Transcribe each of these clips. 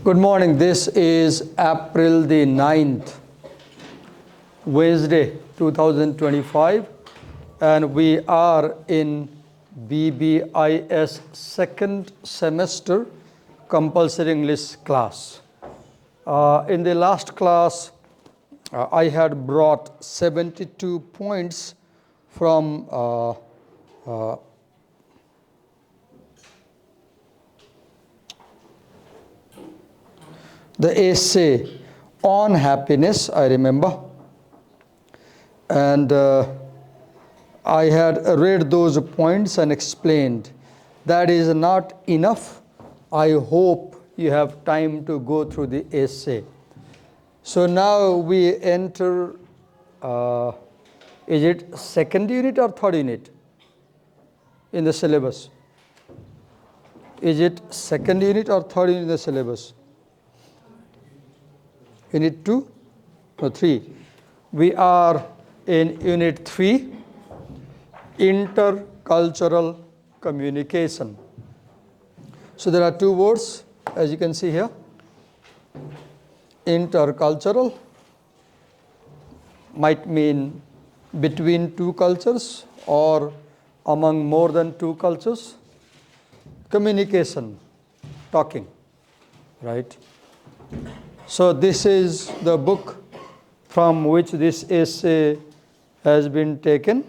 Good morning. This is April the 9th, Wednesday, 2025, and we are in BBIS second semester compulsory English class. In the last class, I had brought 72 points from the essay on happiness, I remember, and I had read those points and explained that is not enough. I hope you have time to go through the essay. So now we enter, is it second unit or third unit in the syllabus? Is it second unit or third unit in the syllabus? Unit 2 or 3? We are in Unit 3, Intercultural Communication. So there are two words, as you can see here. Intercultural might mean between two cultures or among more than two cultures. Communication, talking, right? So this is the book from which this essay has been taken.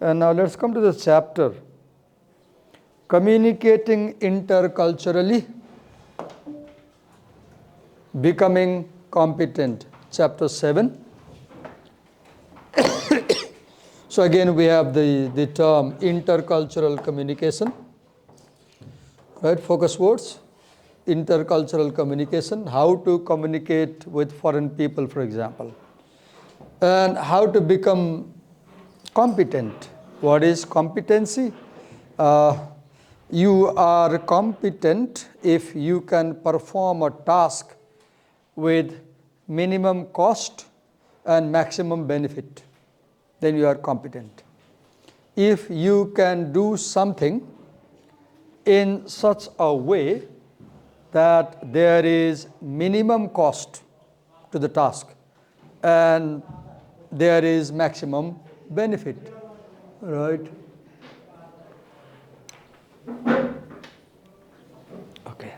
And now let's come to the chapter. Communicating interculturally, becoming competent, chapter 7. So again we have the term intercultural communication, right? Focus words. Intercultural communication, how to communicate with foreign people, for example, and how to become competent. What is competency? You are competent if you can perform a task with minimum cost and maximum benefit, then you are competent. If you can do something in such a way that there is minimum cost to the task and there is maximum benefit, right? Okay.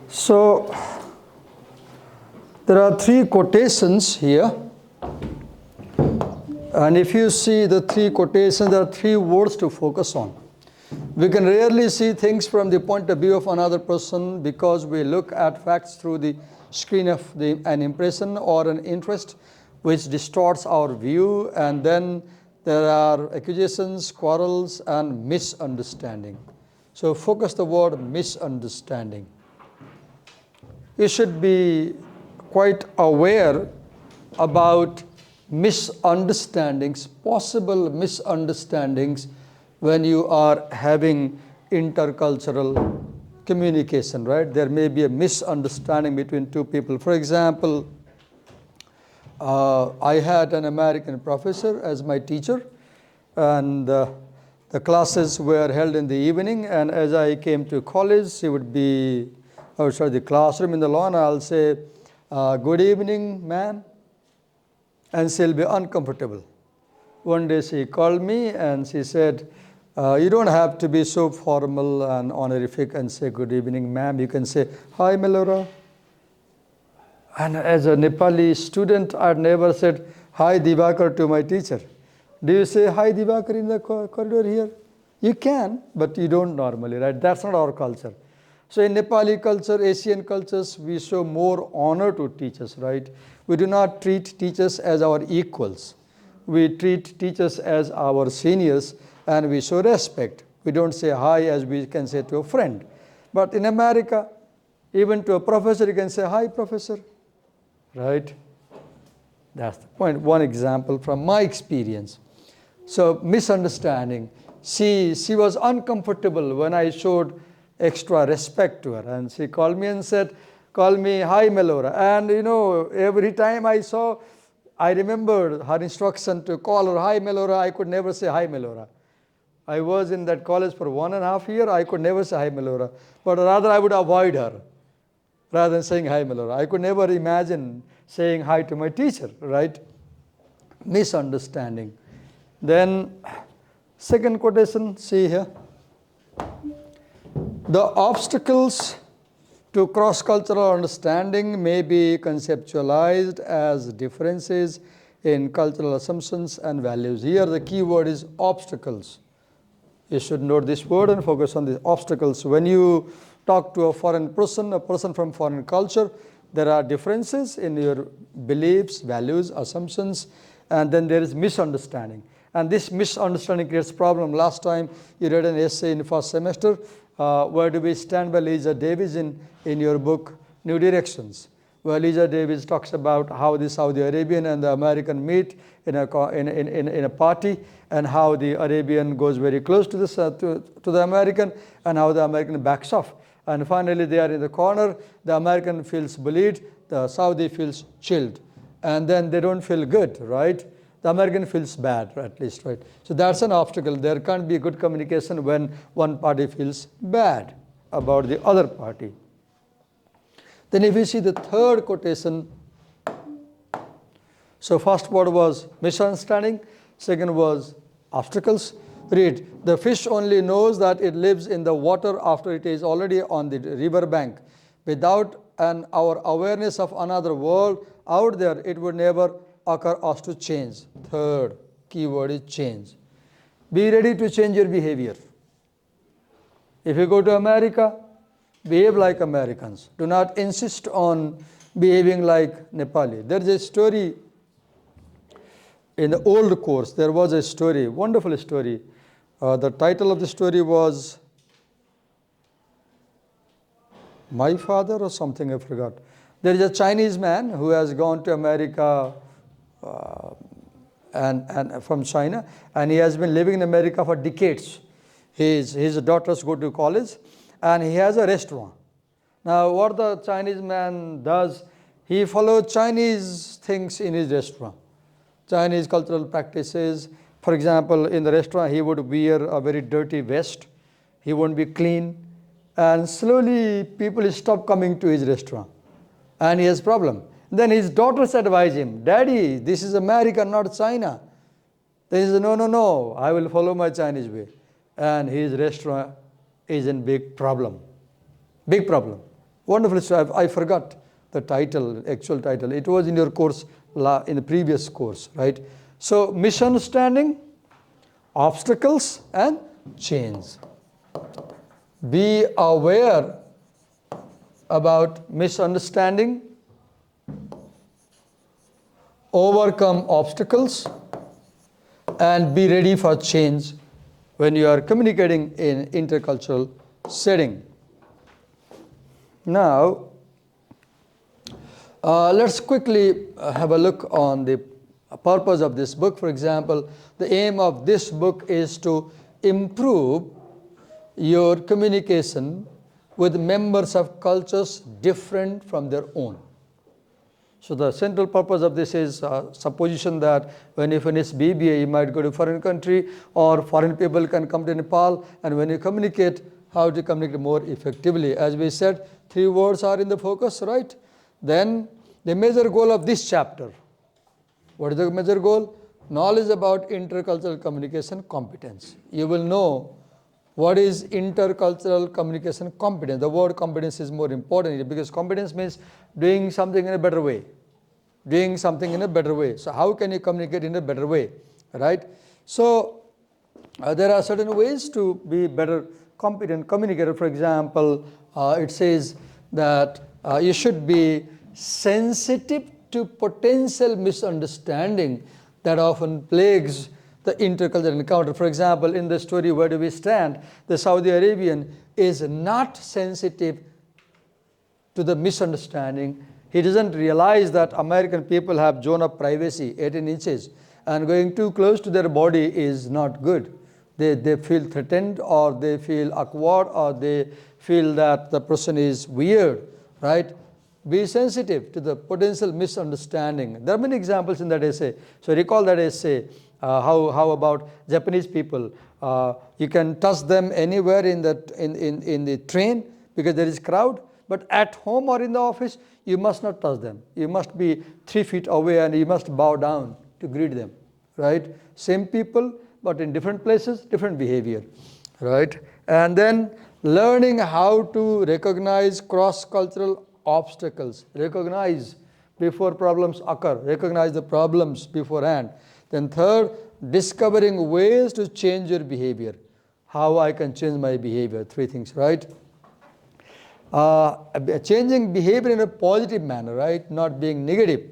So there are three quotations here. And if you see the three quotations, there are three words to focus on. We can rarely see things from the point of view of another person because we look at facts through the screen of an impression or an interest which distorts our view, and then there are accusations, quarrels, and misunderstanding. So focus the word misunderstanding. You should be quite aware about misunderstandings, possible misunderstandings when you are having intercultural communication, right? There may be a misunderstanding between two people. For example, I had an American professor as my teacher, and the classes were held in the evening, and as I came to college, he would be outside the classroom in the lawn. I'll say, good evening, ma'am. And she'll be uncomfortable. One day she called me and she said, you don't have to be so formal and honorific and say good evening, ma'am. You can say, hi, Melora. And as a Nepali student, I'd never said hi, Divakar to my teacher. Do you say hi, Divakar in the corridor here? You can, but you don't normally, right? That's not our culture. So in Nepali culture, Asian cultures, we show more honor to teachers, right? We do not treat teachers as our equals. We treat teachers as our seniors, and we show respect. We don't say hi as we can say to a friend. But in America, even to a professor, you can say, hi, professor, right? That's the point. One example from my experience. So misunderstanding. She was uncomfortable when I showed extra respect to her, and she called me and said, call me hi, Melora. And every time I saw I remember her instruction to call her, "Hi, Melora." I could never say, "Hi, Melora." I was in that college for 1.5 years. I could never say, "Hi, Melora." But rather I would avoid her rather than saying, "Hi, Melora." I could never imagine saying hi to my teacher, right? Misunderstanding. Then second quotation, see here. The obstacles to cross-cultural understanding may be conceptualized as differences in cultural assumptions and values. Here the key word is obstacles. You should note this word and focus on the obstacles. When you talk to a foreign person, a person from foreign culture, there are differences in your beliefs, values, assumptions, and then there is misunderstanding. And this misunderstanding creates problem. Last time you read an essay in first semester, Where Do We Stand by Lisa Davis in your book, New Directions, where Lisa Davis talks about how the Saudi Arabian and the American meet in a party, and how the Arabian goes very close to the American, and how the American backs off. And finally they are in the corner, the American feels bullied, the Saudi feels chilled. And then they don't feel good, right? The American feels bad, at least, right? So that's an obstacle. There can't be good communication when one party feels bad about the other party. Then if you see the third quotation, so first word was misunderstanding, second was obstacles. Read, the fish only knows that it lives in the water after it is already on the river bank. Without our awareness of another world out there, it would never occur us to change. Third key word is change. Be ready to change your behavior. If you go to America, behave like Americans. Do not insist on behaving like Nepali. There is a story in the old course. There was a story, wonderful story. The title of the story was My Father or something, I forgot. There is a Chinese man who has gone to America and from China, and he has been living in America for decades. His daughters go to college, and he has a restaurant. Now what the Chinese man does, he follows Chinese things in his restaurant, Chinese cultural practices. For example, in the restaurant he would wear a very dirty vest, he won't be clean, and slowly people stop coming to his restaurant, and he has problem. Then his daughters advise him, "Daddy, this is America, not China." Then he says, No, I will follow my Chinese way. And his restaurant is in big problem. Big problem. Wonderful story. I forgot the title, actual title. It was in your course, in the previous course, right? So misunderstanding, obstacles, and change. Be aware about misunderstanding, overcome obstacles, and be ready for change when you are communicating in intercultural setting. Now, let's quickly have a look on the purpose of this book. For example, the aim of this book is to improve your communication with members of cultures different from their own. So the central purpose of this is supposition that when you finish BBA, you might go to a foreign country, or foreign people can come to Nepal, and when you communicate, how to communicate more effectively. As we said, 3 words are in the focus, right? Then the major goal of this chapter. What is the major goal? Knowledge about intercultural communication competence. You will know what is intercultural communication competence. The word competence is more important here, because competence means doing something in a better way. Doing something in a better way. So how can you communicate in a better way, right? So there are certain ways to be better competent communicator. For example, it says that you should be sensitive to potential misunderstanding that often plagues the intercultural encounter. For example, in the story Where Do We Stand, the Saudi Arabian is not sensitive to the misunderstanding. He doesn't realize that American people have zone of privacy, 18 inches, and going too close to their body is not good. They feel threatened, or they feel awkward, or they feel that the person is weird, right? Be sensitive to the potential misunderstanding. There are many examples in that essay. So recall that essay. How about Japanese people? You can touch them anywhere in the train because there is crowd. But at home or in the office, you must not touch them. You must be 3 feet away and you must bow down to greet them. Right? Same people, but in different places, different behavior. Right? And then learning how to recognize cross-cultural obstacles. Recognize before problems occur. Recognize the problems beforehand. Then third, discovering ways to change your behavior. How I can change my behavior. 3 things, right? Changing behavior in a positive manner, right? Not being negative.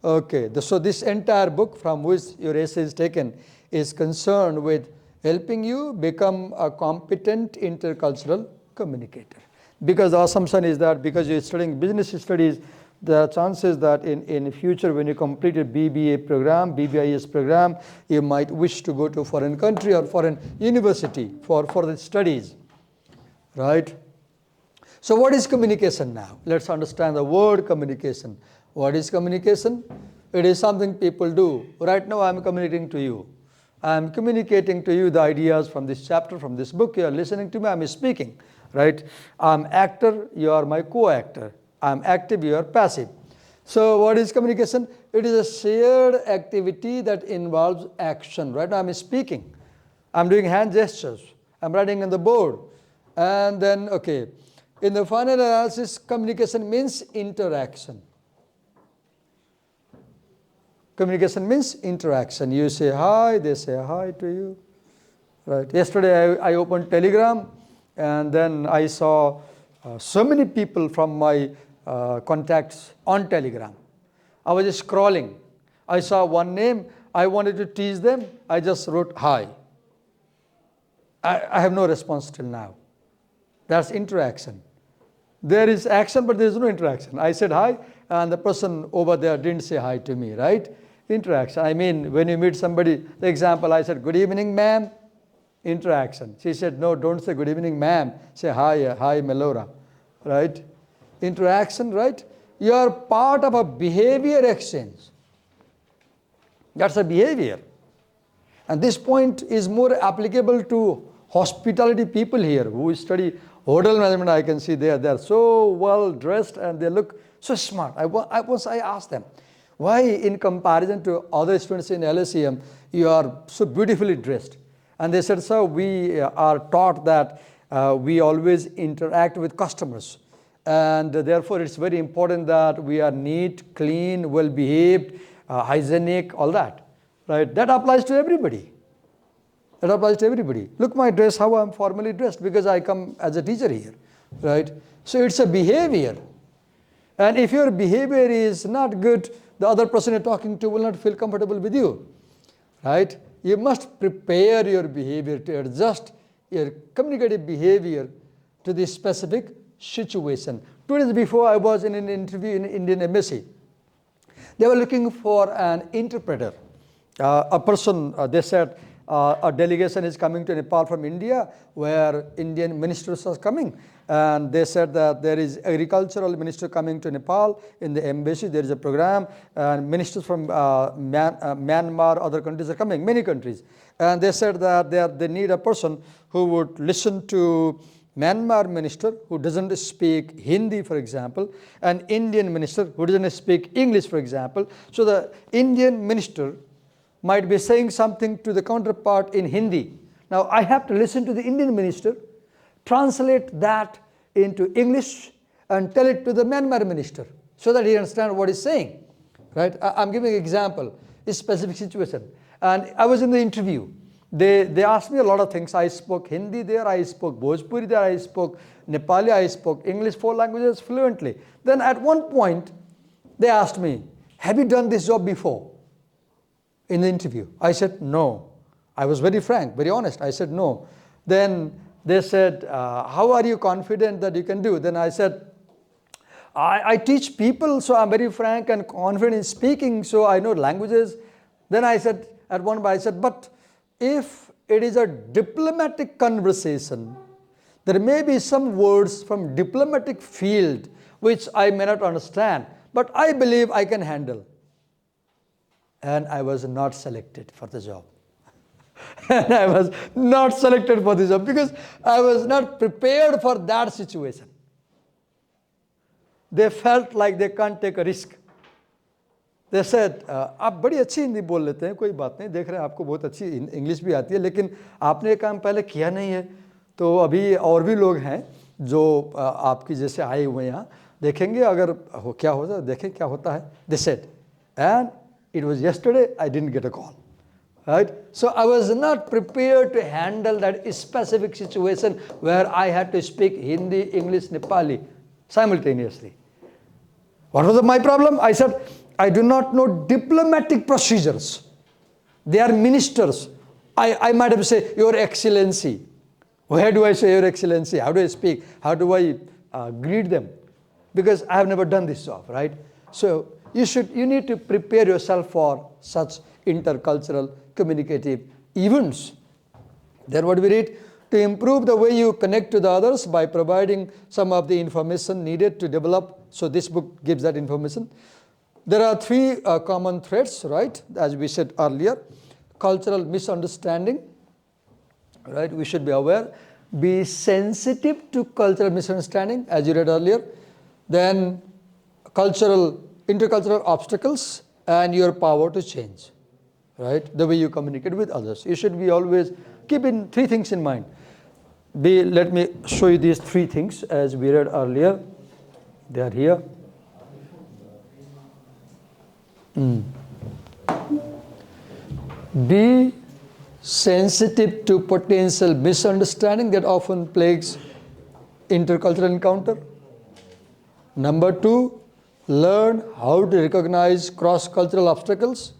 Okay, so this entire book from which your essay is taken is concerned with helping you become a competent intercultural communicator. Because the assumption is that because you're studying business studies, the chances that in future when you complete a BBA program, BBIS program, you might wish to go to a foreign country or foreign university for the studies, right? So what is communication now? Let's understand the word communication. What is communication? It is something people do. Right now I'm communicating to you. I'm communicating to you the ideas from this chapter, from this book. You are listening to me, I'm speaking, right? I'm actor, you are my co-actor. I'm active, you are passive. So what is communication? It is a shared activity that involves action. Right now I'm speaking. I'm doing hand gestures. I'm writing on the board. And then, okay, in the final analysis, communication means interaction. Communication means interaction. You say hi, they say hi to you. Right. Yesterday I opened Telegram and then I saw so many people from my contacts on Telegram. I was just scrolling. I saw one name. I wanted to tease them. I just wrote hi. I have no response till now. That's interaction. There is action, but there is no interaction. I said hi, and the person over there didn't say hi to me, right? Interaction. I mean, when you meet somebody, the example, I said, good evening, ma'am. Interaction. She said, no, don't say good evening, ma'am. Say hi, hi, Melora, right? Interaction, right? You are part of a behavior exchange. That's a behavior. And this point is more applicable to hospitality people here who study hotel management. I can see they are so well dressed and they look so smart. Once I asked them, why in comparison to other students in LSEM, you are so beautifully dressed? And they said, sir, we are taught that we always interact with customers. And therefore, it's very important that we are neat, clean, well-behaved, hygienic, all that. Right? That applies to everybody. That applies to everybody. Look my dress, how I'm formally dressed, because I come as a teacher here. Right? So it's a behavior. And if your behavior is not good, the other person you're talking to will not feel comfortable with you. Right? You must prepare your behavior to adjust your communicative behavior to this specific situation. 2 days before, I was in an interview in Indian embassy. They were looking for an interpreter. A person, they said, a delegation is coming to Nepal from India where Indian ministers are coming. And they said that there is agricultural minister coming to Nepal in the embassy. There is a program and ministers from Myanmar, other countries are coming, many countries. And they said that they need a person who would listen to Myanmar minister who doesn't speak Hindi, for example, and Indian minister who doesn't speak English, for example. So the Indian minister might be saying something to the counterpart in Hindi. Now I have to listen to the Indian minister, translate that into English and tell it to the Myanmar minister so that he understands what he's saying. Right? I'm giving an example, a specific situation. And I was in the interview. They asked me a lot of things. I spoke Hindi there, I spoke Bhojpuri there, I spoke Nepali, I spoke English, 4 languages fluently. Then at one point, they asked me, have you done this job before? In the interview. I said, no. I was very frank, very honest. I said, no. Then they said, how are you confident that you can do? Then I said, I teach people, so I'm very frank and confident in speaking, so I know languages. Then I said, but if it is a diplomatic conversation, There may be some words from diplomatic field which I may not understand, but I believe I can handle. And I was not selected for the job. And I was not selected for the job because I was not prepared for that situation. They felt like they can't take a risk. They said, आप बड़ी अच्छी हिंदी बोल लेते हैं, कोई बात नहीं, देख रहे हैं आपको बहुत अच्छी इंग्लिश भी आती है, लेकिन आपने ये काम पहले किया नहीं है, तो अभी और भी लोग हैं जो आपकी जैसे आए हुए हैं यहाँ, देखेंगे अगर क्या होता है, देखें क्या होता है. They said, and it was yesterday, I didn't get a call. Right? So I was not prepared to handle that specific situation where I had to speak Hindi, English, Nepali simultaneously. What was my problem? I said, I do not know diplomatic procedures. They are ministers. I might have said, Your Excellency. Where do I say Your Excellency? How do I speak? How do I greet them? Because I have never done this job, right? So you need to prepare yourself for such intercultural communicative events. Then what we read? To improve the way you connect to the others by providing some of the information needed to develop. So this book gives that information. There are three common threads, right? As we said earlier. Cultural misunderstanding, right? We should be aware. Be sensitive to cultural misunderstanding, as you read earlier. Then intercultural obstacles and your power to change, right? The way you communicate with others. You should be always keeping three things in mind. Let me show you these three things as we read earlier. They are here. Be sensitive to potential misunderstanding that often plagues intercultural encounter. Number 2, learn how to recognize cross-cultural obstacles.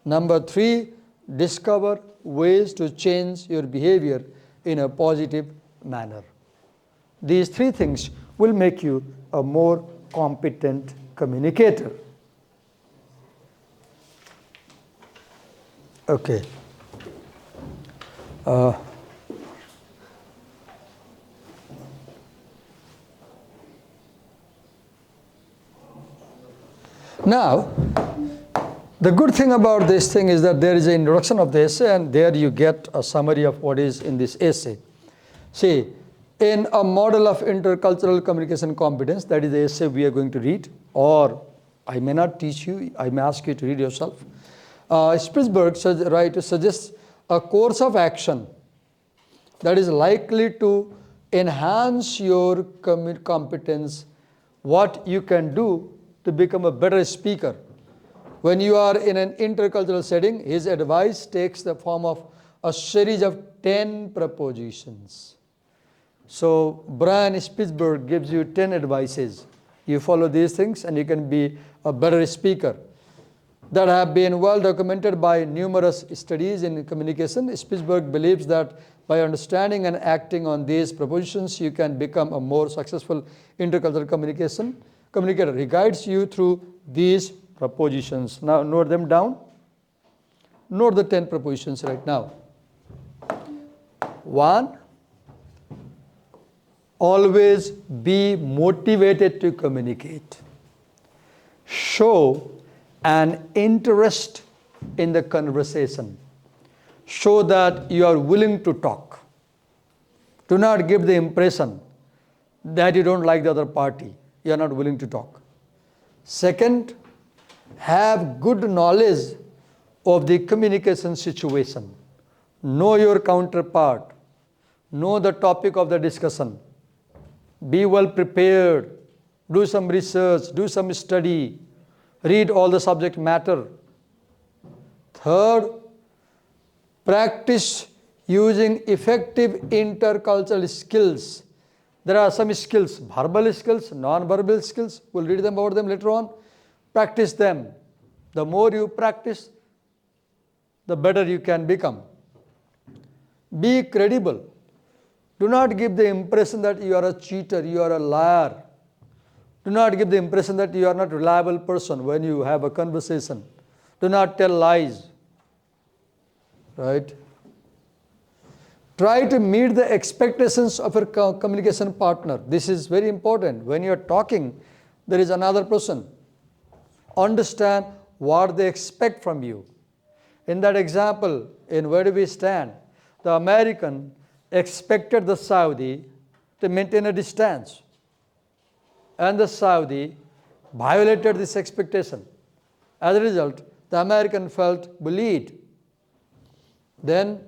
Number 3, discover ways to change your behavior in a positive manner. These three things will make you a more competent communicator. Okay. Now, the good thing about this thing is that there is an introduction of the essay, and there you get a summary of what is in this essay. See, in a model of intercultural communication competence, that is the essay we are going to read, or I may not teach you, I may ask you to read yourself. Spitzberg suggests a course of action that is likely to enhance your competence, what you can do to become a better speaker. When you are in an intercultural setting, his advice takes the form of a series of 10 propositions. So Brian Spitzberg gives you 10 advices. You follow these things and you can be a better speaker. That have been well documented by numerous studies in communication. Spitzberg believes that by understanding and acting on these propositions, you can become a more successful intercultural communicator. He guides you through these propositions. Now note them down. Note the 10 propositions right now. 1, always be motivated to communicate. Show an interest in the conversation. Show that you are willing to talk. Do not give the impression that you don't like the other party. You are not willing to talk. Second, have good knowledge of the communication situation. Know your counterpart. Know the topic of the discussion. Be well prepared. Do some research. Do some study. Read all the subject matter. Third, practice using effective intercultural skills. There are some skills, verbal skills, non-verbal skills. We'll read about them later on. Practice them. The more you practice, the better you can become. Be credible. Do not give the impression that you are a cheater, you are a liar. Do not give the impression that you are not a reliable person when you have a conversation. Do not tell lies. Right? Try to meet the expectations of your communication partner. This is very important. When you are talking, there is another person. Understand what they expect from you. In that example, in Where Do We Stand, the American expected the Saudi to maintain a distance. And the Saudi violated this expectation. As a result, the American felt bullied. Then,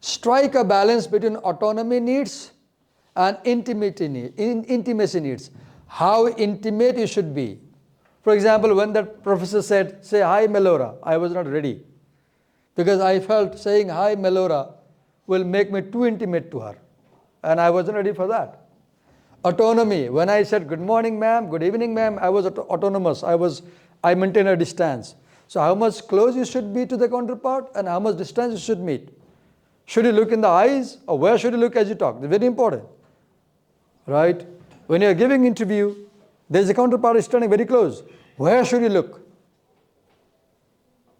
strike a balance between autonomy needs and intimacy needs. How intimate you should be. For example, when that professor said, say hi Melora, I was not ready. Because I felt saying hi Melora will make me too intimate to her. And I wasn't ready for that. Autonomy, when I said good morning ma'am, good evening ma'am, I was autonomous. I maintained a distance. So how much close you should be to the counterpart and how much distance you should meet. Should you look in the eyes or where should you look as you talk? It's very important. Right? When you are giving interview, there is a counterpart standing very close. Where should you look?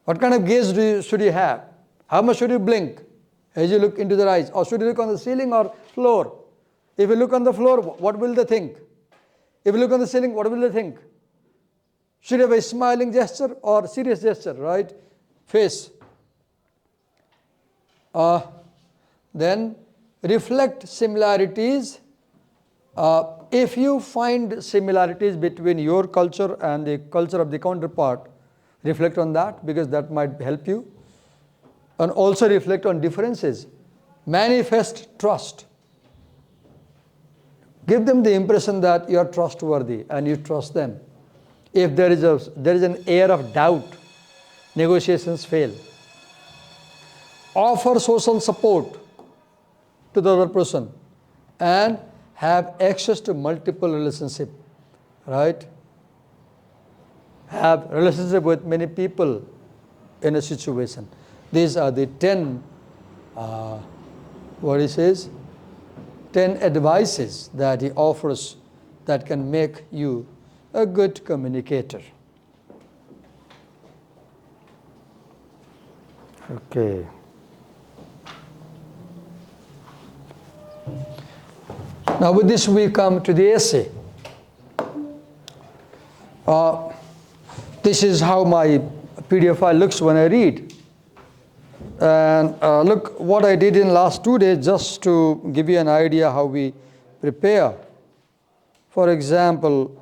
What kind of gaze should you have? How much should you blink as you look into their eyes? Or should you look on the ceiling or floor? If you look on the floor, what will they think? If you look on the ceiling, what will they think? Should you have a smiling gesture or serious gesture, right? Face. Then reflect similarities. If you find similarities between your culture and the culture of the counterpart, reflect on that because that might help you. And also reflect on differences. Manifest trust. Give them the impression that you are trustworthy and you trust them. If there is an air of doubt, negotiations fail. Offer social support to the other person and have access to multiple relationships, right? Have relationship with many people in a situation. These are the 10, 10 advices that he offers that can make you a good communicator. Okay. Now with this we come to the essay. This is how my PDF file looks when I read. And look what I did in last 2 days just to give you an idea how we prepare. For example,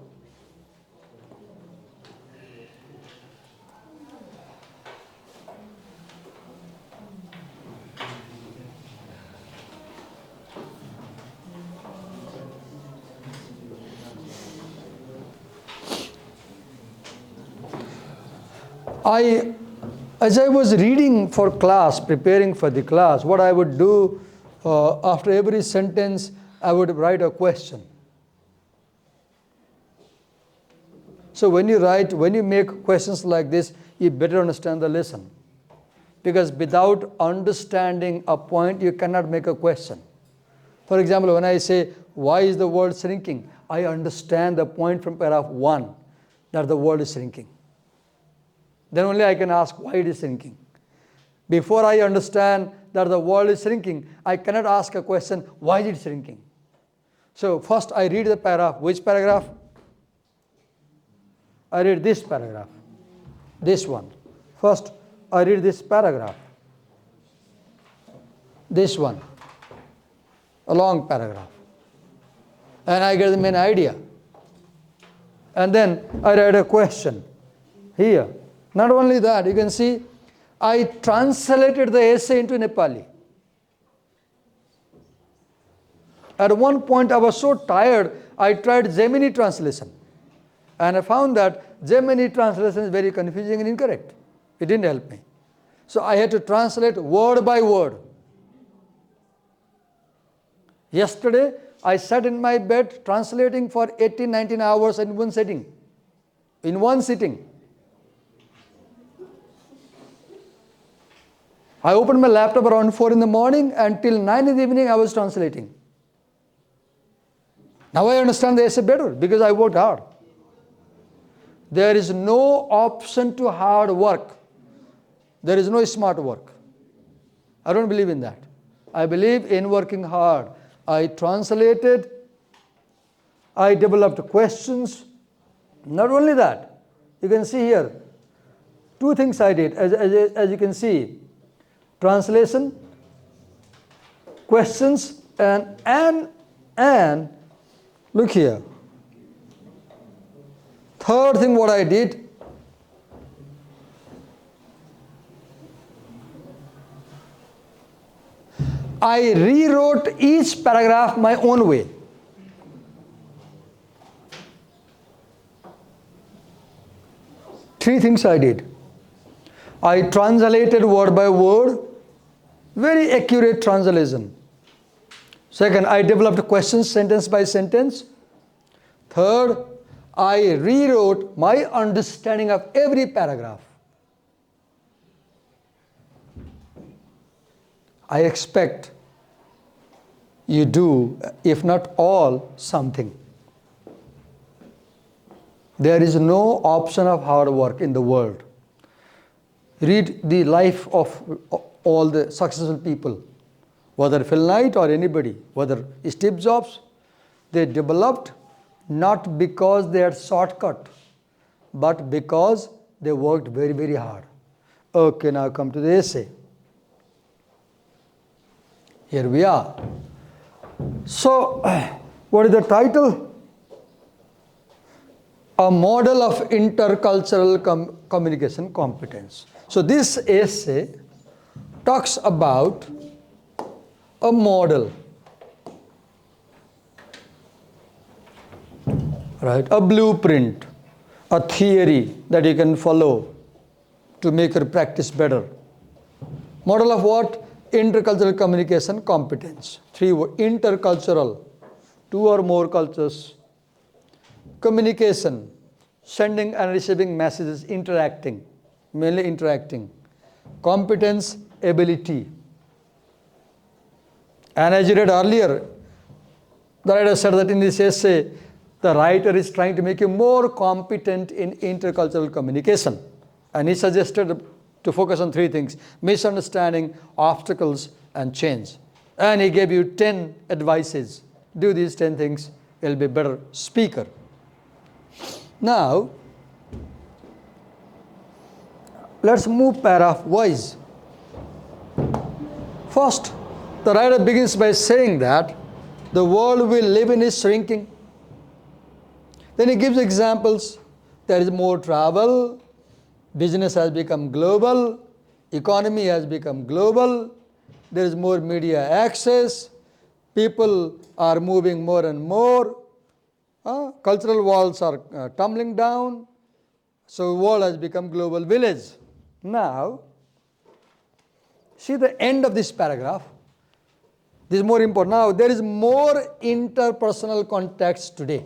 as I was reading for class, preparing for the class, what I would do after every sentence, I would write a question. So when you make questions like this, you better understand the lesson. Because without understanding a point, you cannot make a question. For example, when I say, why is the world shrinking? I understand the point from paragraph 1, that the world is shrinking. Then only I can ask why it is shrinking. Before I understand that the world is shrinking, I cannot ask a question, why is it shrinking? So first I read the paragraph. Which paragraph? I read this paragraph. This one. First I read this paragraph. This one. A long paragraph. And I get the main idea. And then I write a question here. Not only that, you can see I translated the essay into Nepali. At one point I was so tired, I tried Gemini translation. And I found that Gemini translation is very confusing and incorrect. It didn't help me. So I had to translate word by word. Yesterday, I sat in my bed translating for 18, 19 hours in one sitting. In one sitting. I opened my laptop around 4 in the morning and till 9 in the evening I was translating. Now I understand the essay better because I worked hard. There is no option to hard work. There is no smart work. I don't believe in that. I believe in working hard. I translated, I developed questions. Not only that, you can see here, two things I did, as you can see, translation, questions, and look here. Third thing what I did, I rewrote each paragraph my own way. Three things I did. I translated word by word, very accurate translation. Second, I developed questions sentence by sentence. Third, I rewrote my understanding of every paragraph. I expect you do, if not all, something. There is no option of hard work in the world. Read the life of all the successful people, whether Phil Knight or anybody, whether Steve Jobs, they developed not because they had shortcut, but because they worked very, very hard. Okay, now come to the essay. Here we are. So, what is the title? A model of intercultural communication competence. So, this essay talks about a model, right? A blueprint, a theory that you can follow to make your practice better. Model of what? Intercultural communication competence. 3 words, intercultural, 2 or more cultures. Communication, sending and receiving messages, interacting, mainly interacting. Competence, ability. And as you read earlier, the writer said that in this essay, the writer is trying to make you more competent in intercultural communication. And he suggested to focus on 3 things: misunderstanding, obstacles, and change. And he gave you 10 advices. Do these 10 things, you'll be a better speaker. Now, let's move paragraph wise. First, the writer begins by saying that the world we live in is shrinking. Then he gives examples. There is more travel, business has become global, economy has become global, there is more media access, people are moving more and more, cultural walls are tumbling down, so the world has become global village. Now, see the end of this paragraph. This is more important. Now, there is more interpersonal contacts today.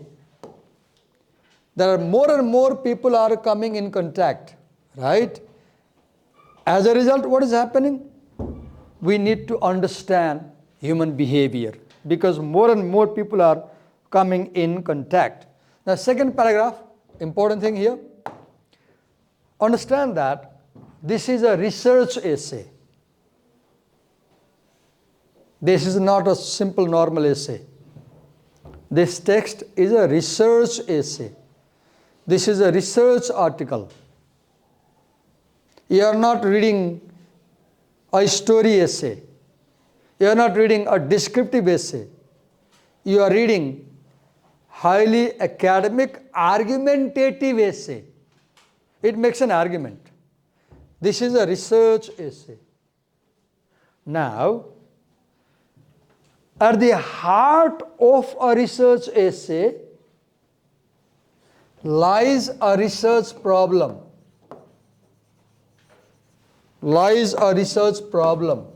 There are more and more people are coming in contact, right? As a result, what is happening? We need to understand human behavior because more and more people are coming in contact. Now, second paragraph, important thing here. Understand that this is a research essay. This is not a simple normal essay. This text is a research essay. This is a research article. You are not reading a story essay. You are not reading a descriptive essay. You are reading highly academic, argumentative essay. It makes an argument. This is a research essay. Now, at the heart of a research essay lies a research problem. Lies a research problem.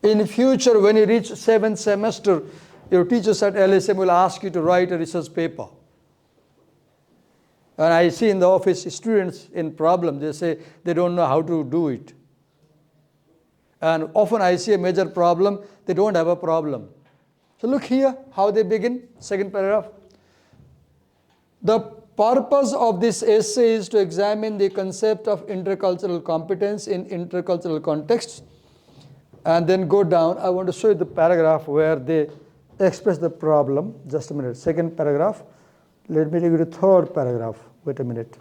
In future, when you reach 7th semester, your teachers at LSM will ask you to write a research paper. And I see in the office students in problem, they say they don't know how to do it. And often I see a major problem, they don't have a problem. So look here how they begin, second paragraph. The purpose of this essay is to examine the concept of intercultural competence in intercultural contexts. And then go down. I want to show you the paragraph where they express the problem. Just a minute. Second paragraph. Let me take you to third paragraph. Wait a minute.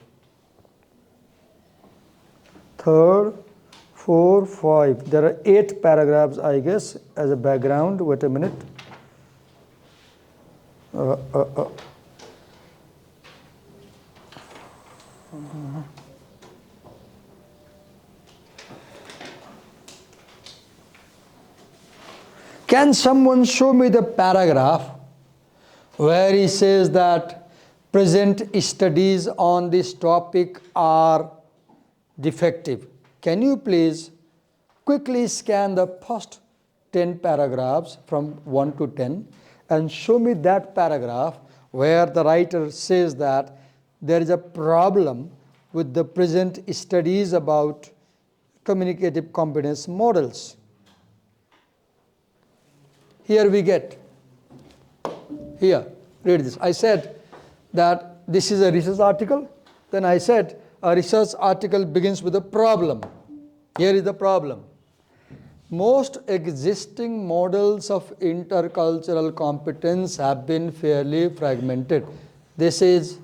Third, 4, 5. There are 8 paragraphs, I guess, as a background. Wait a minute. Can someone show me the paragraph where he says that present studies on this topic are defective? Can you please quickly scan the first 10 paragraphs from 1 to 10 and show me that paragraph where the writer says that there is a problem with the present studies about communicative competence models. Here we get, here, read this. I said that this is a research article. Then I said a research article begins with a problem. Here is the problem. Most existing models of intercultural competence have been fairly fragmented. This is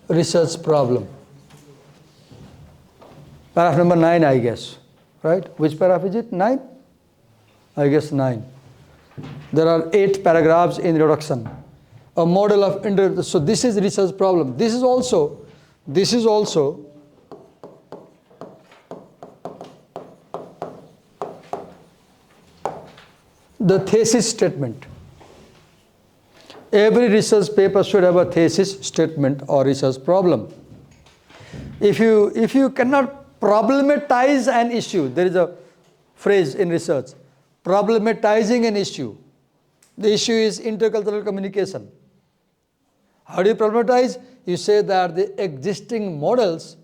research problem. Paragraph number 9, I guess. Right? Which paragraph is it? 9? I guess 9. There are 8 paragraphs in introduction. A model of so this is research problem. This is also the thesis statement. Every research paper should have a thesis statement or research problem. If you cannot problematize an issue, there is a phrase in research, problematizing an issue. The issue is intercultural communication. How do you problematize? You say that the existing models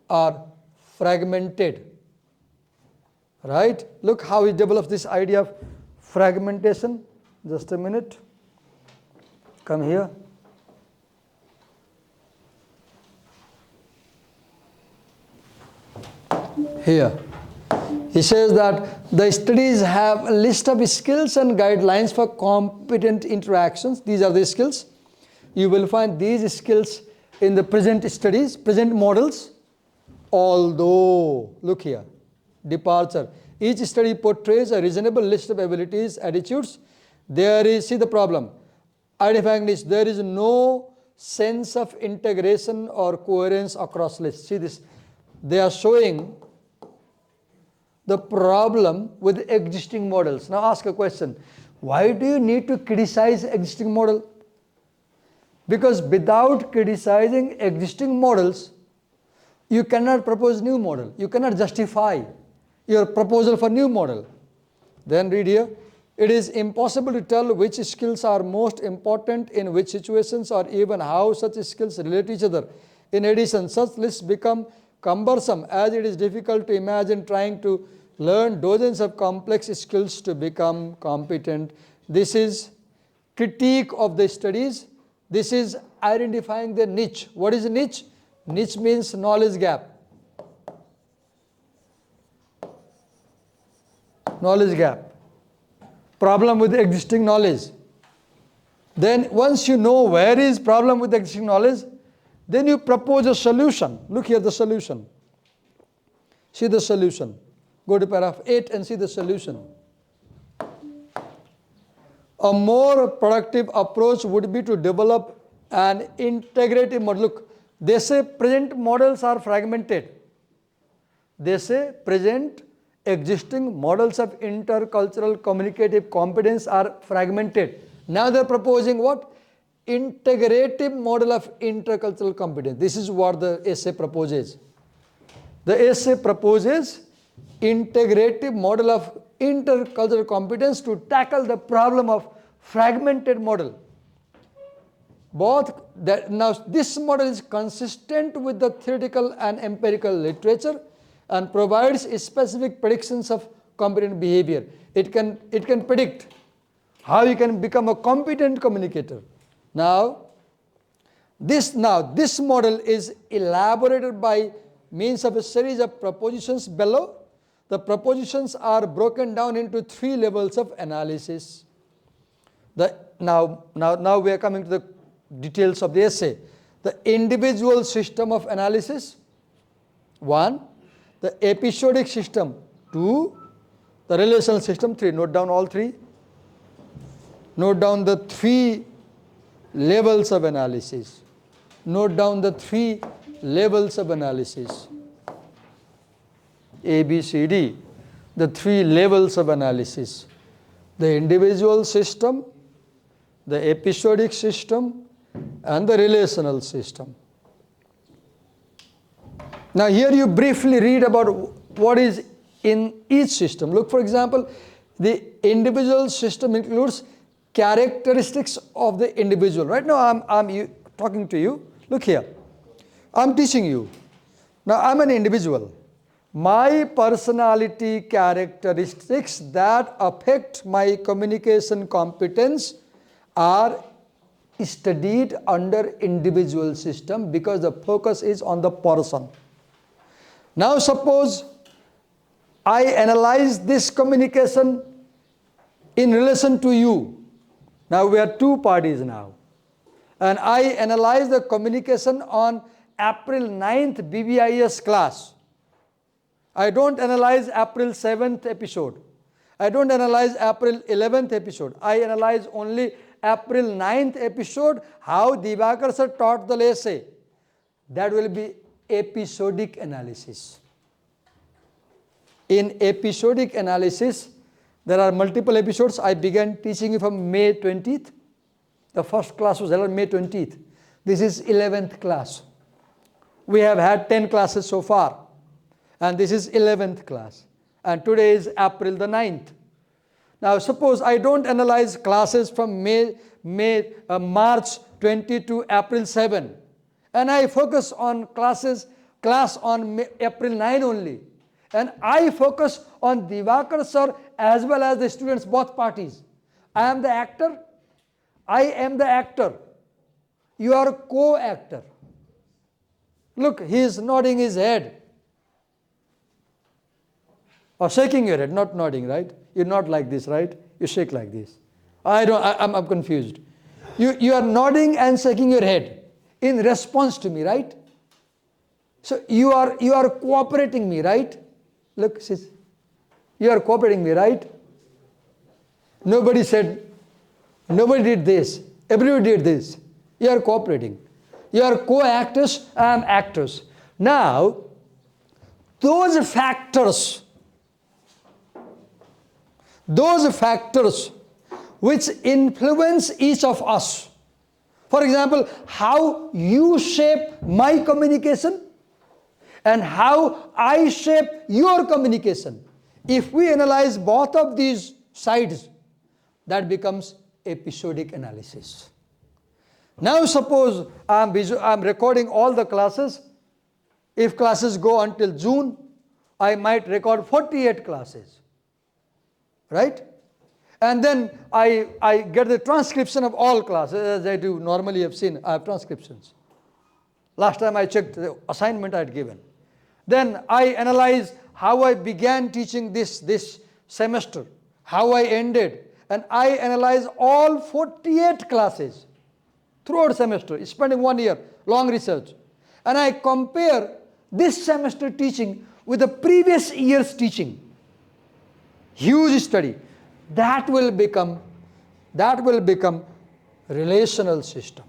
are fragmented. Right? Look how he develops this idea of fragmentation. Just a minute. Come here. Here. He says that the studies have a list of skills and guidelines for competent interactions. These are the skills. You will find these skills in the present studies, present models. Although, look here, departure. Each study portrays a reasonable list of abilities, attitudes. There is, see the problem, identifying this, there is no sense of integration or coherence across lists. See this, they are showing the problem with existing models. Now ask a question, why do you need to criticize existing model? Because without criticizing existing models, you cannot propose new model. You cannot justify your proposal for new model. Then read here, it is impossible to tell which skills are most important in which situations or even how such skills relate to each other. In addition, such lists become cumbersome as it is difficult to imagine trying to learn dozens of complex skills to become competent. This is critique of the studies. This is identifying the niche. What is a niche? Niche means knowledge gap. Knowledge gap. Problem with existing knowledge. Then once you know where is problem with existing knowledge, then you propose a solution. Look here, the solution. See the solution. Go to paragraph 8 and see the solution. A more productive approach would be to develop an integrative model. Look, they say present models are fragmented. They say present existing models of intercultural communicative competence are fragmented. Now they are proposing what? Integrative model of intercultural competence. This is what the essay proposes. The essay proposes integrative model of intercultural competence to tackle the problem of fragmented model. Now this model is consistent with the theoretical and empirical literature and provides specific predictions of competent behavior. It can predict how you can become a competent communicator. Now this model is elaborated by means of a series of propositions below. The propositions are broken down into 3 levels of analysis. Now we are coming to the details of the essay. The individual system of analysis, 1. The episodic system, 2. The relational system, 3. Note down all 3. Note down the 3 levels of analysis. Note down the 3 levels of analysis. A, B, C, D. The 3 levels of analysis. The individual system, the episodic system, and the relational system. Now here you briefly read about what is in each system. Look, for example, the individual system includes characteristics of the individual. Right now I'm talking to you. Look here. I'm teaching you. Now I'm an individual. My personality characteristics that affect my communication competence are studied under individual system because the focus is on the person. Now suppose I analyze this communication in relation to you. Now we are 2 parties now. And I analyze the communication on April 9th BBIS class. I don't analyze April 7th episode. I don't analyze April 11th episode. I analyze only April 9th episode, how Divakar sir taught the essay. That will be episodic analysis. In episodic analysis, there are multiple episodes. I began teaching you from May 20th. The first class was held on May 20th. This is 11th class. We have had 10 classes so far. And this is 11th class. And today is April the 9th. Now suppose I don't analyze classes from March 20 to April 7. And I focus on class on April 9 only. And I focus on Divakar sir as well as the students, both parties. I am the actor. I am the actor. You are a co-actor. Look, he is nodding his head. Or shaking your head, not nodding, right? You nod like this, right? You shake like this. I'm confused. You are nodding and shaking your head in response to me, right? So you are cooperating me, right? Look, sis, you are cooperating me, right? Nobody did this. Everybody did this. You are cooperating. You are co-actors, I am actors. Now, those factors which influence each of us. For example, how you shape my communication and how I shape your communication. If we analyze both of these sides, that becomes episodic analysis. Now suppose I'm recording all the classes. If classes go until June, I might record 48 classes. Right? And then I get the transcription of all classes, as I do normally. Have seen, I have transcriptions. Last time I checked the assignment I had given. Then I analyze how I began teaching this semester, how I ended, and I analyze all 48 classes throughout semester, spending 1 year, long research. And I compare this semester teaching with the previous year's teaching. Huge study. That will become relational system.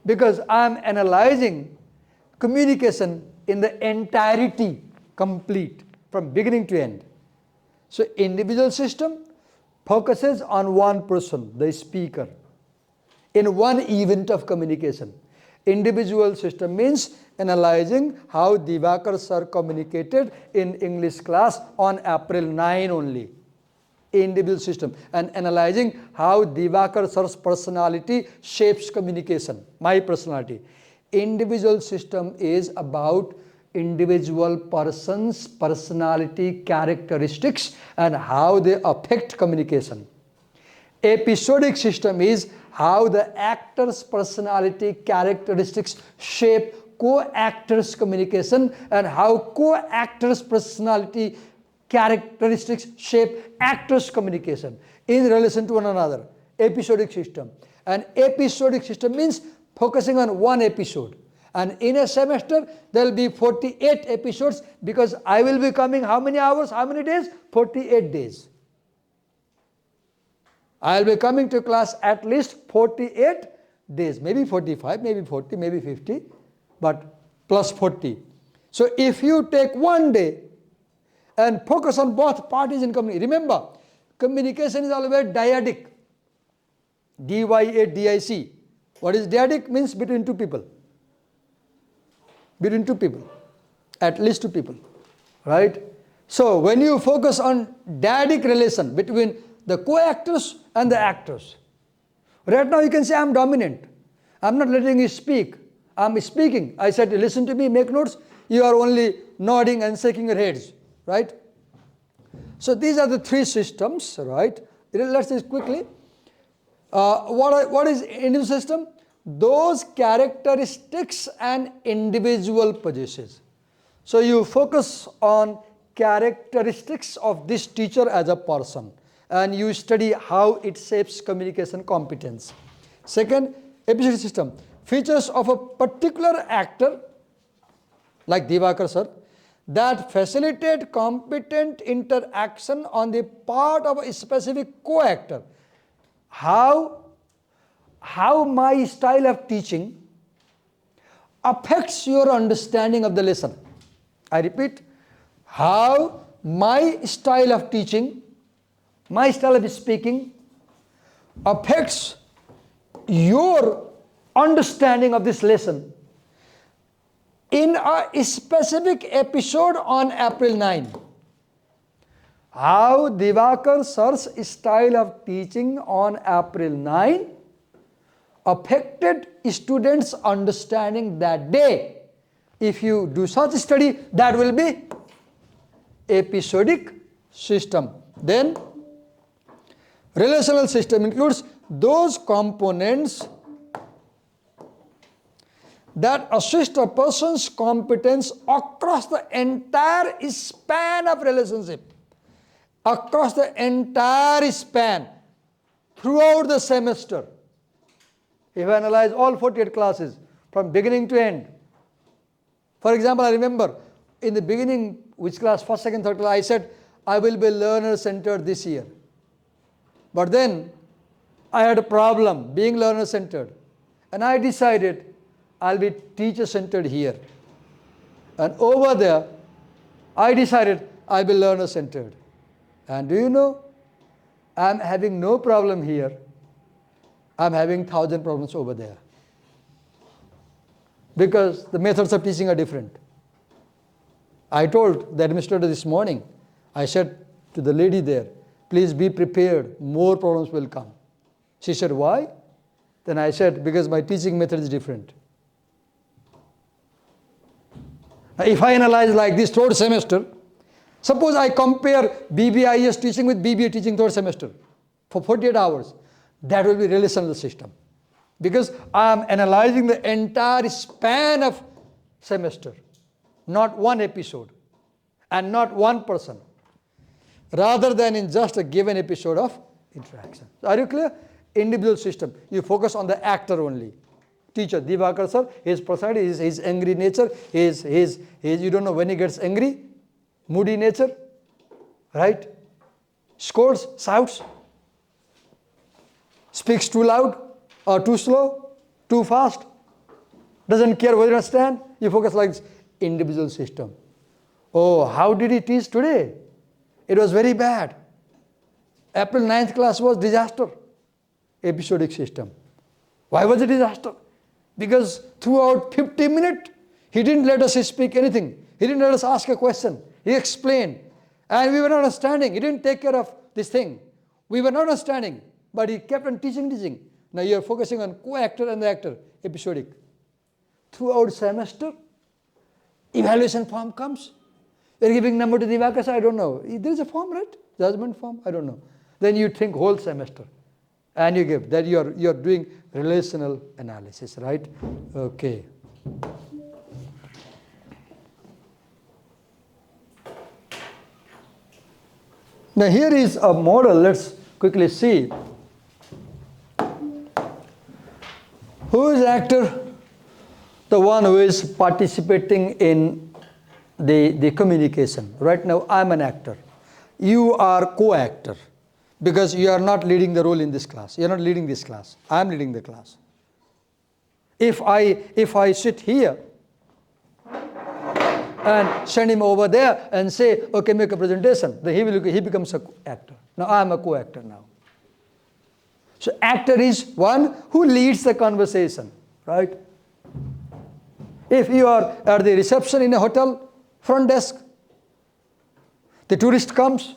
Because I am analyzing communication in the entirety, complete, from beginning to end. So individual system focuses on one person, the speaker, in one event of communication. Individual system means analyzing how Divakar sir communicated in English class on April 9 only. Individual system. And analyzing how Divakar sir's personality shapes communication, my personality. Individual system is about individual person's personality characteristics and how they affect communication. Episodic system is how the actor's personality characteristics shape co-actors' communication and how co-actors' personality characteristics shape actors' communication in relation to one another. Episodic system. An episodic system means focusing on one episode. And in a semester, there will be 48 episodes because I will be coming how many hours, how many days? 48 days. I will be coming to class at least 48 days, maybe 45, maybe 40, maybe 50, but plus 40. So if you take one day and focus on both parties in communication, remember, communication is always dyadic. D-Y-A-D-I-C. What is dyadic? Means between two people. Between two people. At least two people. Right? So when you focus on dyadic relation between the co-actors and the actors. Right now you can say I'm dominant. I'm not letting you speak. I'm speaking. I said listen to me, make notes. You are only nodding and shaking your heads. Right? So these are the three systems. Right? Let's see quickly. What is individual system? Those characteristics and individual possesses. So you focus on characteristics of this teacher as a person and you study how it shapes communication competence. Second, episodic system. Features of a particular actor like Divakar sir that facilitate competent interaction on the part of a specific co-actor. How my style of teaching affects your understanding of the lesson. I repeat, how my style of teaching, my style of speaking affects your understanding of this lesson. In a specific episode on April 9, how Divakar sir's style of teaching on April 9 affected students' understanding that day. If you do such study, that will be episodic system. Then, relational system includes those components that assist a person's competence across the entire span of relationship. Across the entire span, throughout the semester. If I analyze all 48 classes from beginning to end. For example, I remember in the beginning, which class, first, second, third class, I said, I will be learner-centered this year. But then, I had a problem being learner-centered. And I decided, I'll be teacher-centered here. And over there, I decided, I'll be learner-centered. And do you know, I'm having no problem here. I'm having 1,000 problems over there. Because the methods of teaching are different. I told the administrator this morning, I said to the lady there, please be prepared, more problems will come. She said, why? Then I said, because my teaching method is different. Now, if I analyze like this third semester, suppose I compare BBIS teaching with BBA teaching third semester for 48 hours. That will be relational system. Because I am analyzing the entire span of semester, not one episode and not one person, rather than in just a given episode of interaction. Are you clear? Individual system. You focus on the actor only. Teacher, Divakar sir, his personality, his angry nature, his you don't know when he gets angry, moody nature, right? Scolds, shouts, speaks too loud or too slow, too fast, doesn't care whether you understand. You focus like this. Individual system. Oh, how did he teach today? It was very bad. April 9th class was disaster. Episodic system. Why was it disaster? Because throughout 50 minutes, he didn't let us speak anything. He didn't let us ask a question. He explained. And we were not understanding. He didn't take care of this thing. We were not understanding. But he kept on teaching. Now you are focusing on co-actor and the actor. Episodic. Throughout semester, evaluation form comes. You are giving number to Divakar, I don't know. There is a form, right? Judgment form? I don't know. Then you think whole semester. and you give. That you're doing relational analysis, right? Okay. Now here is a model. Let's quickly see. Who is actor? The one who is participating in the communication. Right now, I'm an actor. You are co-actor because you are not leading the role in this class. You are not leading this class. I'm leading the class. If I sit here and send him over there and say, okay, make a presentation, then he becomes an actor. Now I'm a co-actor now. So actor is one who leads the conversation, right? If you are at the reception in a hotel, front desk, the tourist comes,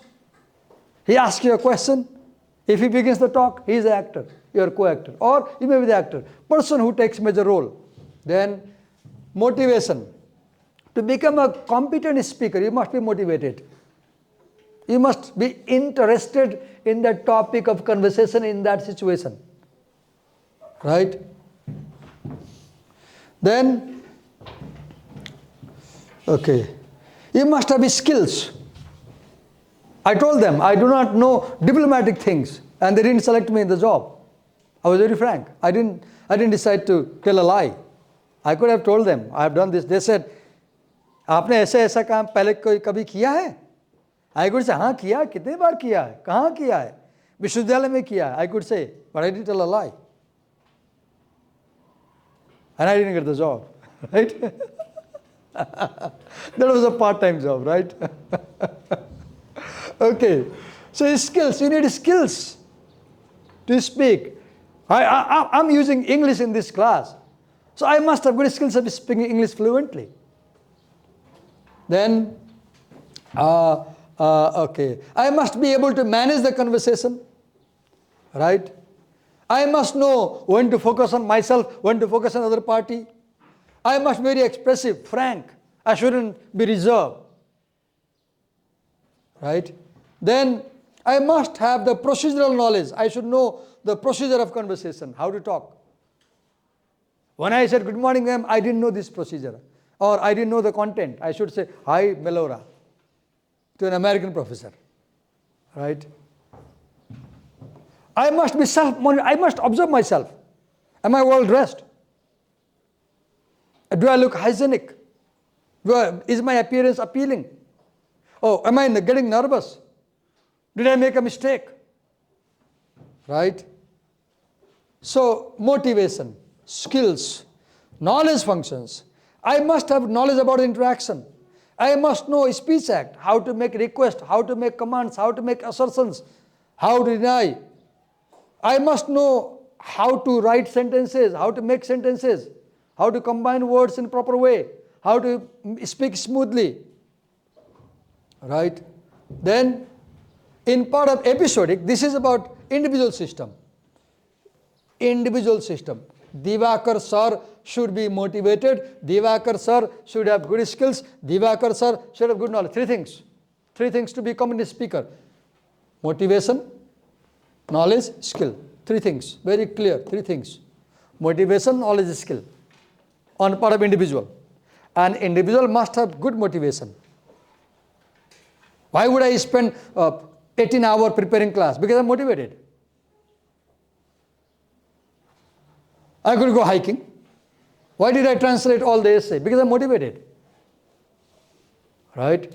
he asks you a question. If he begins the talk, he is the actor. You are co-actor. Or you may be the actor. Person who takes major role. Then motivation. To become a competent speaker, you must be motivated. You must be interested in the topic of conversation in that situation. Right? Then, okay, you must have skills. I told them I do not know diplomatic things, and they didn't select me in the job. I was very frank. I didn't decide to tell a lie. I could have told them I have done this. They said, आपने ऐसा काम पहले कभी किया है? I could say, हाँ किया, कितने बार किया है, कहाँ किया है, विश्वविद्यालय में किया है. I could say, but I didn't tell a lie, and I didn't get the job, right? That was a part-time job, right? Okay, so skills. You need skills to speak. I'm using English in this class, so I must have good skills of speaking English fluently. Then, okay, I must be able to manage the conversation, right? I must know when to focus on myself, when to focus on other party. I must be very expressive, frank. I shouldn't be reserved, right? Then I must have the procedural knowledge. I should know the procedure of conversation, how to talk. When I said good morning, ma'am, I didn't know this procedure. Or I didn't know the content. I should say, hi, Melora, to an American professor, right? I must be self-monitored. I must observe myself. Am I well dressed? Do I look hygienic? Is my appearance appealing? Oh, am I getting nervous? Did I make a mistake? Right? So, motivation, skills, knowledge functions. I must have knowledge about interaction. I must know speech act, how to make requests, how to make commands, how to make assertions, how to deny. I must know how to write sentences, how to make sentences, how to combine words in proper way, how to speak smoothly. Right? Then, in part of episodic, this is about individual system. Individual system. Divakar sir should be motivated. Divakar sir should have good skills. Divakar sir should have good knowledge. Three things. Three things to become a speaker. Motivation, knowledge, skill. Three things. Very clear. Three things. Motivation, knowledge, skill. On part of individual. An individual must have good motivation. Why would I spend 18 hours preparing class? Because I'm motivated. I could go hiking. Why did I translate all the essay? Because I'm motivated. Right?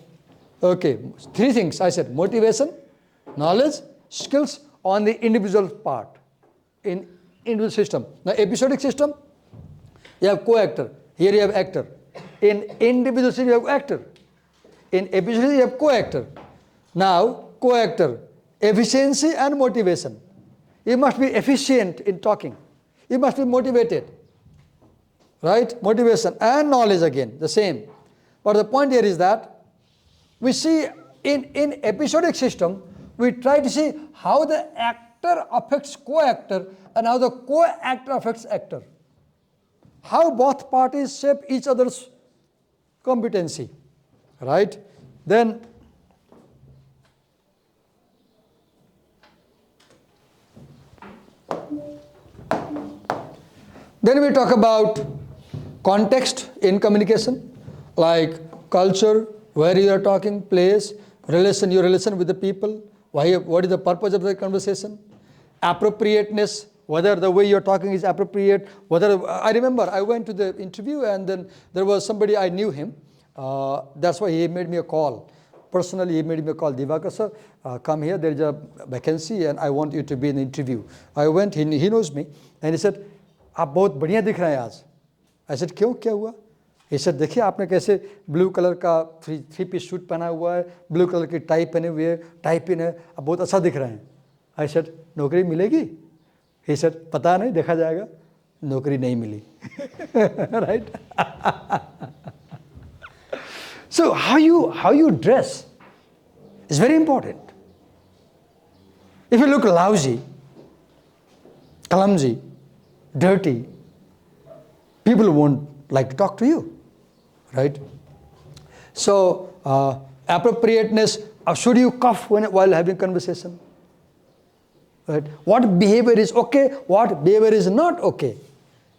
Okay, three things I said. Motivation, knowledge, skills on the individual part. In individual system. Now episodic system, you have co-actor. Here you have actor. In individual system you have actor. In episodic you have co-actor. Now co-actor, efficiency and motivation. You must be efficient in talking. You must be motivated, right? Motivation and knowledge again, the same. But the point here is that we see in episodic system, we try to see how the actor affects co-actor and how the co-actor affects actor. How both parties shape each other's competency, right? Then Then we talk about context in communication, like culture, where you are talking, place, your relation with the people, what is the purpose of the conversation, appropriateness, whether the way you're talking is appropriate, whether, I remember I went to the interview and then there was somebody, I knew him, that's why he made me a call. Personally, he made me a call, Divakar sir, come here, there is a vacancy and I want you to be in the interview. I went, he knows me, and he said, आप बहुत बढ़िया दिख रहे हैं आज. I said, क्यों, क्या हुआ? He said, देखिए आपने कैसे ब्लू कलर का थ्री पीस सूट पहना हुआ है, ब्लू कलर की टाई पहने हुए है, टाई पिन है, आप बहुत अच्छा दिख रहे हैं. I said, नौकरी मिलेगी? He said, पता नहीं, देखा जाएगा. नौकरी नहीं मिली. Right? So how you dress is very important. If you look lousy, clumsy, dirty, people won't like to talk to you, right? So appropriateness, should you cough while having conversation? Right? What behavior is okay, what behavior is not okay?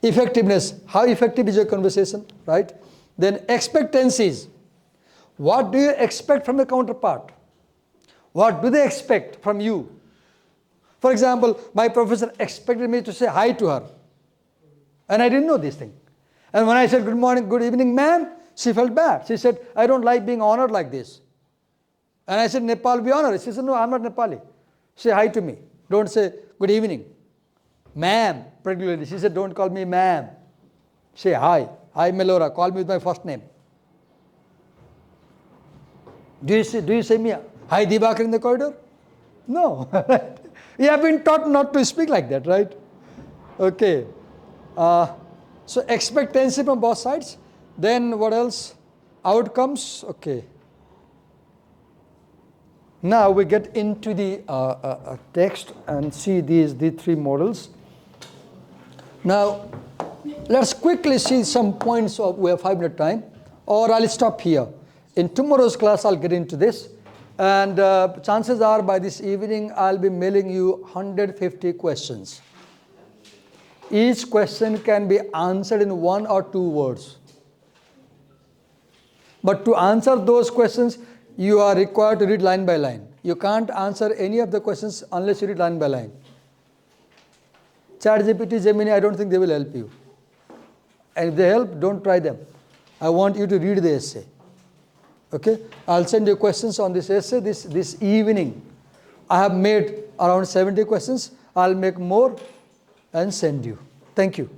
Effectiveness, how effective is your conversation, right? Then expectancies, what do you expect from the counterpart? What do they expect from you? For example, my professor expected me to say hi to her, and I didn't know this thing. And when I said good morning, good evening, ma'am, she felt bad. She said, I don't like being honored like this. And I said, Nepal be honored. She said, no, I'm not Nepali. Say hi to me. Don't say good evening. Ma'am, particularly. She said, don't call me ma'am. Say hi. Hi, Melora. Call me with my first name. Do you say me, hi, Dibakar in the corridor? No. We have been taught not to speak like that, right? Okay. So expectancy from both sides. Then what else? Outcomes. Okay. Now we get into the text and see the three models. Now let's quickly see some points of, we have 5 minute time, or I'll stop here. In tomorrow's class I'll get into this, and chances are by this evening I'll be mailing you 150 questions. Each question can be answered in 1 or 2 words. But to answer those questions, you are required to read line by line. You can't answer any of the questions unless you read line by line. ChatGPT, Gemini, I don't think they will help you. And if they help, don't try them. I want you to read the essay. Okay? I'll send you questions on this essay this evening. I have made around 70 questions. I'll make more and send you. Thank you.